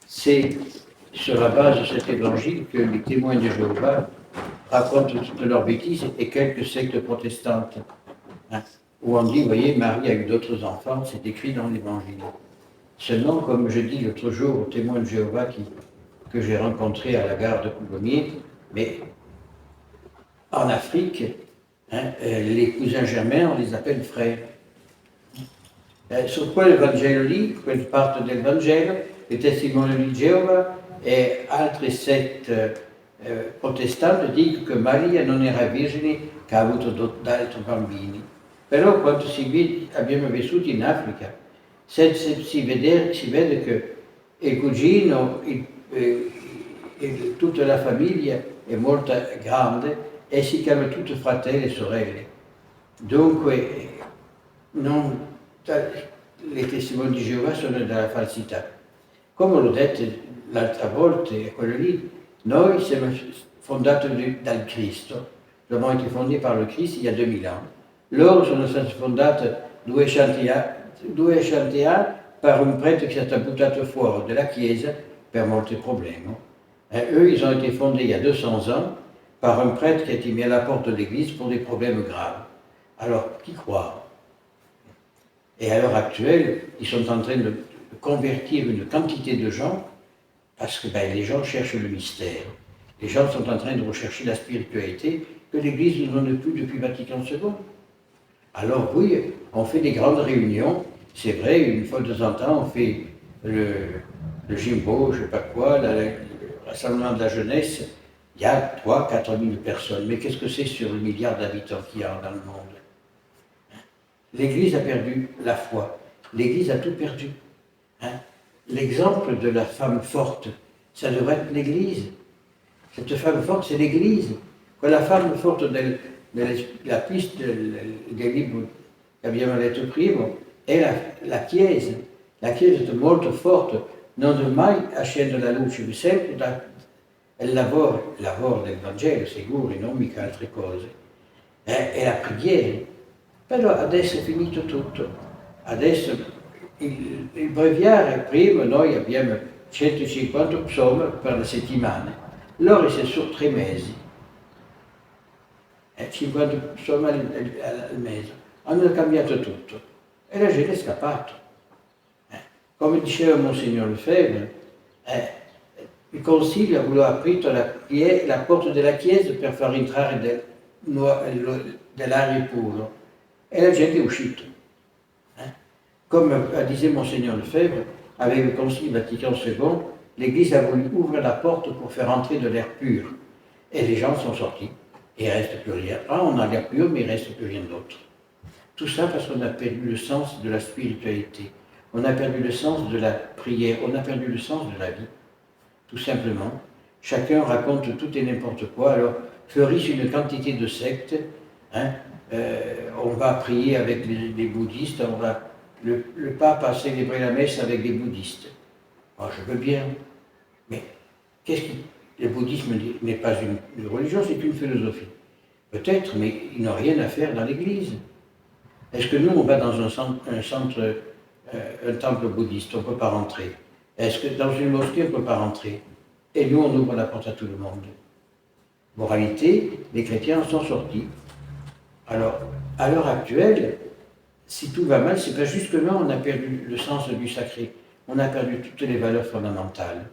C'est sur la base de cet évangile que les témoins de Jéhovah racontent toutes leurs bêtises et quelques sectes protestantes. Hein, où on dit, vous voyez, Marie a eu d'autres enfants, c'est écrit dans l'évangile. Seulement, comme je dis l'autre jour aux témoins de Jéhovah que j'ai rencontrés à la gare de Coulommiers, mais en Afrique, les cousins germains, on les appelle frères. Su quell'Evangelo lì, quel parte del Vangelo, i testimoni di Geova e altre sette protestanti dicono che Maria non era vergine, che ha avuto altri bambini. Però quando abbiamo vissuto in Africa, si vede che il cugino, tutta la famiglia è molto grande e si chiamano tutti fratelli e sorelle. Dunque, les testimoni di Geova sono della falsità. Come l'ho detto l'altra volta, quello lì, noi siamo fondati dal Cristo, abbiamo été fondés par le Christ il y a 2000 ans. Loro sono stati fondati 200 anni par un prêtre qui s'est buttato fuori della Chiesa per molti problemi. Eux, ils ont été fondés il y a 200 ans par un prêtre qui a été mis à la porte de l'église pour des problèmes graves. Alors, qui croire? Et à l'heure actuelle, ils sont en train de convertir une quantité de gens parce que les gens cherchent le mystère. Les gens sont en train de rechercher la spiritualité que l'Église ne donne plus depuis Vatican II. Alors oui, on fait des grandes réunions, c'est vrai, une fois de temps en temps, on fait le Jimbo, je ne sais pas quoi, le rassemblement de la jeunesse, il y a 3 000 à 4 000 personnes. Mais qu'est-ce que c'est sur le milliard d'habitants qu'il y a dans le monde? L'Église a perdu la foi. L'Église a tout perdu. L'exemple de la femme forte, ça devrait être l'Église. Cette femme forte, c'est l'Église. Quand la femme forte della pista del libro che abbiamo letto prima è la Chiesa. La Chiesa è molto forte, non è mai accende la luce, sempre il lavoro del Vangelo, sicuro, non mica altre cose. È la preghiera. Però adesso è finito tutto. Adesso il breviario, prima noi abbiamo 150 psalmi per la settimana, loro sono su 3 mesi, 50 psalmi al mese. Hanno cambiato tutto e la gente è scappato. Come diceva Monsignor Lefebvre, il Consiglio ha voluto aprire la porta della Chiesa per far entrare dell'aria pura. Et la gente è uscita. Comme disait Monseigneur Lefebvre, avec le Concile Vatican II, l'Église a voulu ouvrir la porte pour faire entrer de l'air pur. Et les gens sont sortis. Et il ne reste plus rien. On a l'air pur, mais il ne reste plus rien d'autre. Tout ça parce qu'on a perdu le sens de la spiritualité. On a perdu le sens de la prière. On a perdu le sens de la vie. Tout simplement. Chacun raconte tout et n'importe quoi. Alors, fleurissent une quantité de sectes. On va prier avec les bouddhistes, le pape a célébré la messe avec des bouddhistes. Alors, je veux bien, mais le bouddhisme n'est pas une religion, c'est une philosophie. Peut-être, mais ils n'ont rien à faire dans l'église. Est-ce que nous, on va dans un temple bouddhiste, on ne peut pas rentrer? Est-ce que dans une mosquée, on ne peut pas rentrer? Et nous, on ouvre la porte à tout le monde. Moralité, les chrétiens en sont sortis. Alors, à l'heure actuelle, si tout va mal, c'est pas juste que là, on a perdu le sens du sacré. On a perdu toutes les valeurs fondamentales.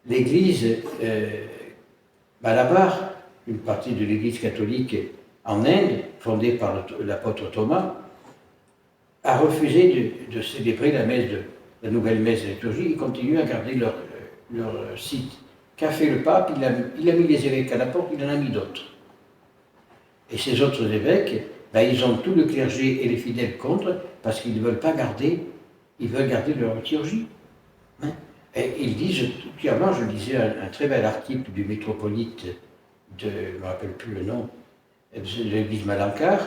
L'Église, Malabar, une partie de l'Église catholique en Inde, fondée par l'apôtre Thomas, a refusé de célébrer la nouvelle messe de liturgie. Ils continuent à garder leur site. Qu'a fait le pape? Il a mis les évêques à la porte, il en a mis d'autres. Et ces autres évêques, ils ont tout le clergé et les fidèles contre, parce qu'ils ne veulent pas garder, ils veulent garder leur liturgie. Et ils disent, clairement, je lisais un très bel article du métropolite je ne me rappelle plus le nom, de l'église Malabar.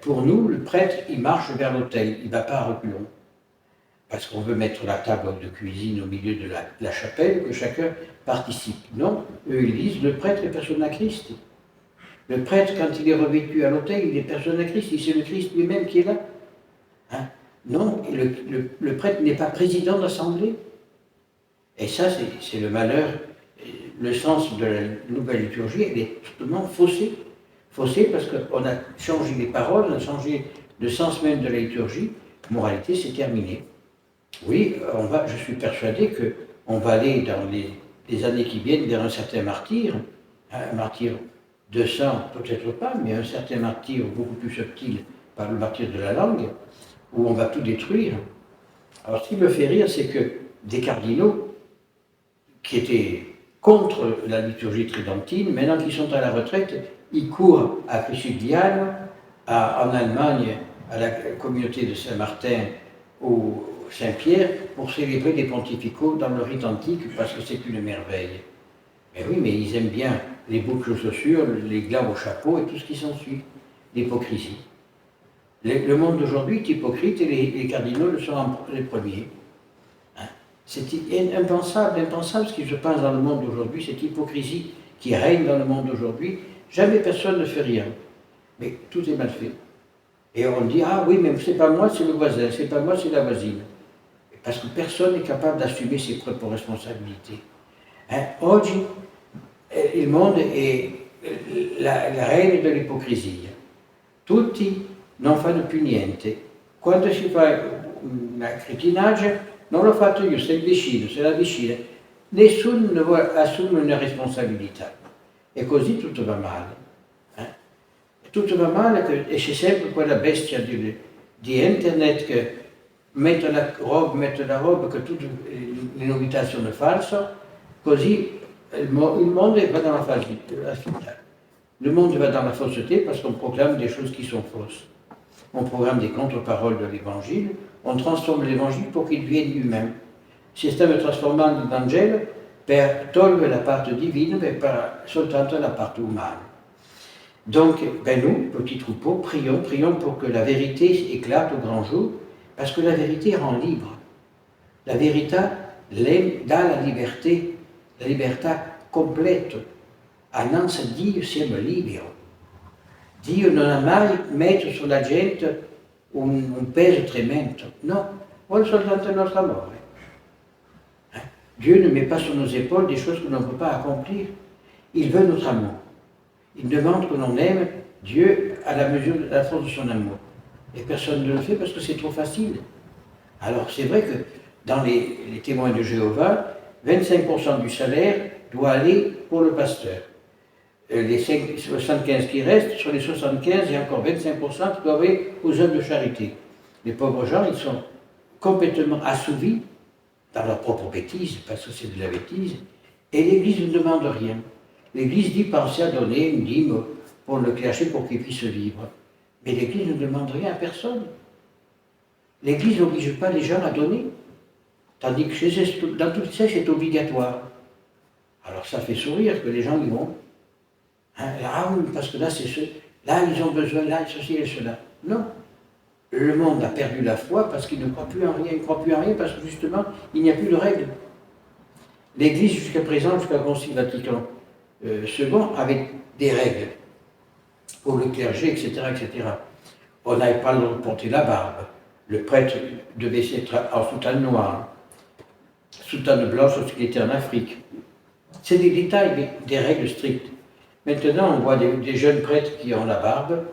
Pour nous, le prêtre, il marche vers l'autel, il ne va pas à reculons. Parce qu'on veut mettre la table de cuisine au milieu de la chapelle, que chacun participe. Non, eux, ils disent, le prêtre est personne à Christ. Le prêtre, quand il est revêtu à l'autel, il est personne à Christ, c'est le Christ lui-même qui est là. Non, le prêtre n'est pas président d'assemblée. Et ça, c'est le malheur. Le sens de la nouvelle liturgie, elle est totalement faussée. Faussée parce qu'on a changé les paroles, on a changé le sens même de la liturgie. Moralité, c'est terminé. Oui, je suis persuadé qu'on va aller dans les années qui viennent vers un certain martyr, un martyr de sang, peut-être pas, mais un certain martyr beaucoup plus subtil par le martyr de la langue, où on va tout détruire. Alors ce qui me fait rire, c'est que des cardinaux qui étaient contre la liturgie tridentine, maintenant qu'ils sont à la retraite, ils courent à Crucigliano, en Allemagne, à la communauté de Saint-Martin, au Saint-Pierre, pour célébrer les pontificaux dans le rite antique, parce que c'est une merveille. Mais oui, mais ils aiment bien les boucles aux chaussures, les glands au chapeau et tout ce qui s'ensuit. L'hypocrisie. Le monde d'aujourd'hui est hypocrite et les cardinaux le sont les premiers. Hein? C'est impensable ce qui se passe dans le monde d'aujourd'hui, cette hypocrisie qui règne dans le monde d'aujourd'hui. Jamais personne ne fait rien. Mais tout est mal fait. Et on dit, ah oui, mais c'est pas moi, c'est le voisin, c'est pas moi, c'est la voisine. Parce que personne n'est capable d'assumer ses propres responsabilités. Oggi, il mondo è la reine dell'ipocrisia. Tutti non fanno più niente. Quando si fa una cretinaggine, non l'ho fatto io, c'est il vicino, c'est la vicina. Nessuno ne vuole assumere una responsabilità. E così tutto va male. Tutto va male e c'è sempre quella bestia di internet che mette la roba, che tutte le novità sono false, così il monde va dans la falsità. Le monde va dans la fausseté parce qu'on proclame des choses qui sont fausses. On proclame des contre-paroles de l'évangile, on transforme l'évangile pour qu'il devienne humain. Stiamo trasformando il Vangelo per togliere la parte divina e per soltanto la parte umana. Donc, nous, petits troupeaux, prions pour que la vérité éclate au grand jour, parce que la vérité rend libre. La vérité dà la libertà completa. Annanzi Dio siamo liberi. Dio non ha mai messo sulla gente un peso tremendo, no, vuole soltanto il nostro amore. Dieu ne met pas sur nos épaules des choses que l'on ne peut pas accomplir. Il veut notre amour. Il demande que l'on aime Dieu à la mesure de la force de son amour. Et personne ne le fait parce que c'est trop facile. Alors c'est vrai que dans les témoins de Jéhovah, 25% du salaire doit aller pour le pasteur. Les 75 qui restent, sur les 75, il y a encore 25% qui doivent aller aux œuvres de charité. Les pauvres gens, ils sont complètement assouvis dans leur propre bêtise, parce que c'est de la bêtise, et l'Église ne demande rien. L'Église dit pensez à donner une dîme pour le clergé pour qu'il puisse vivre. Mais l'Église ne demande rien à personne. L'Église n'oblige pas les gens à donner. Tandis que dans tout ça, c'est obligatoire. Alors ça fait sourire que les gens y vont. Ah oui, parce que là, c'est là, ils ont besoin, là, ceci et cela. Non. Le monde a perdu la foi parce qu'il ne croit plus en rien. Il ne croit plus en rien parce que justement, il n'y a plus de règles. L'Église, jusqu'à présent, jusqu'à Concile Vatican II, avait des règles pour le clergé, etc., etc. On n'avait pas le droit de porter la barbe. Le prêtre devait être en soutane noire, soutane blanche lorsqu'il était en Afrique. C'est des détails, mais des règles strictes. Maintenant, on voit des jeunes prêtres qui ont la barbe.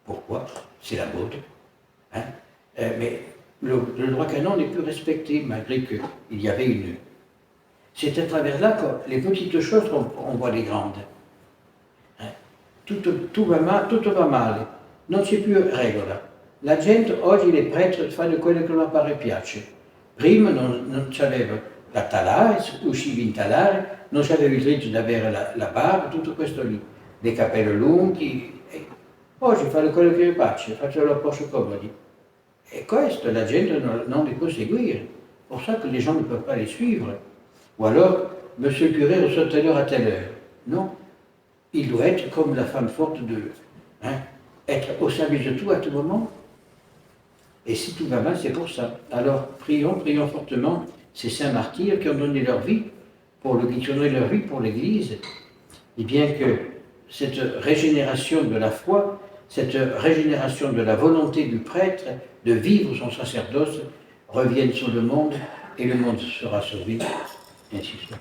Pourquoi? C'est la mode. Mais le droit canon n'est plus respecté, malgré qu'il y avait une... C'est à travers là que les petites choses qu'on voit les grandes. Tout va male. Non c'è più regola. La gente oggi, les prêtres, fanno quello che loro pare piace. Prima non c'aveva la talare, uscivi in talare, non c'aveva il diritto di avere la barba, tutto questo lì. Dei capelli lunghi. Oggi fanno quello che gli piace, facciano un po' comodi. Et questo la gente non li può seguire. C'est pour ça que les gens ne peuvent pas les suivre. Ou alors, monsieur le curé reçoit telle heure à telle heure. Non. Il doit être comme la femme forte être au service de tout à tout moment. Et si tout va mal, c'est pour ça. Alors, prions fortement ces saints martyrs qui ont donné leur vie pour l'Église. Et bien que cette régénération de la foi, cette régénération de la volonté du prêtre de vivre son sacerdoce revienne sur le monde et le monde sera sauvé, ainsi soit.